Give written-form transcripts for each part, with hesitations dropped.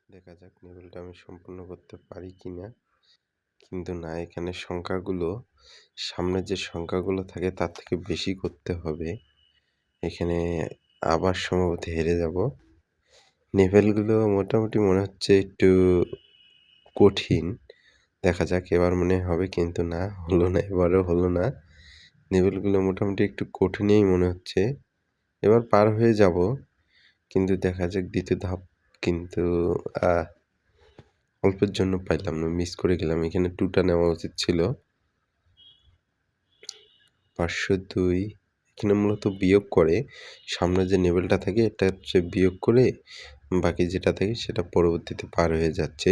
দেখা যাক লেভেলটা আমি সম্পূর্ণ করতে পারি কিনা। কিন্তু না, এখানে সংখ্যাগুলো সামনে যে সংখ্যাগুলো থাকে তার থেকে বেশি করতে হবে। এখানে আবার সম্ভবত হেরে যাব। লেভেলগুলো মোটামুটি মনে হচ্ছে একটু কঠিন। দেখা যাক এবার মনে হয় হবে, কিন্তু না, হলো না, এবারও হলো না। লেভেলগুলো মোটামুটি একটু কঠিনই মনে হচ্ছে। এবার পার হয়ে যাব। কিন্তু দেখা যাক ২য় ধাপ কিন্তু আহ অল্পের জন্য পাইলাম না, মিস করে গেলাম। এখানে 2 টা নেওয়া উচিত ছিল। ৫০২ এখানে মূলত বিয়োগ করে সামনে যে লেভেলটা থাকে এটা হচ্ছে বিয়োগ করে বাকি যেটা থাকে সেটা পরবর্তীতে পার হয়ে যাচ্ছে।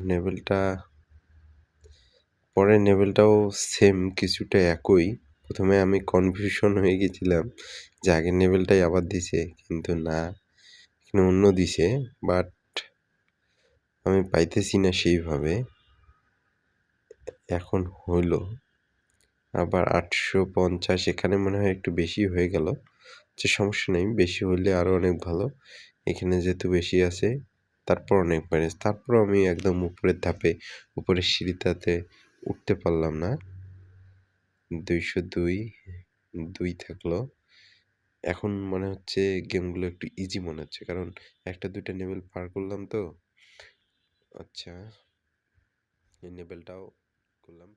লেভেলটা পরের লেভেলটাও সেম কিছুটা একই। ১ম এ আমি কনফিউশন হয়ে গেছিলাম যে আগের লেভেলটাই আবার দিছে, কিন্তু না, এখানে অন্য দিছে। বাট আমি পাইতেছি না সেইভাবে। এখন হইল আবার ৮৫০, এখানে মনে হয় একটু বেশি হয়ে গেল। আচ্ছা, সমস্যা নেই, বেশি হইলে আরও অনেক ভালো। এখানে যেহেতু বেশি আছে তারপর অনেক মাইনাস। তারপরও আমি একদম উপরের ধাপে, উপরের সিঁড়িটাতে উঠতে পারলাম না। ২০২ ২ থাকলো। এখন মনে হচ্ছে গেমগুলো একটু ইজি মনে হচ্ছে, কারণ ১টা ২টা লেভেল পার করলাম তো। আচ্ছা, এই লেভেলটাও করলাম।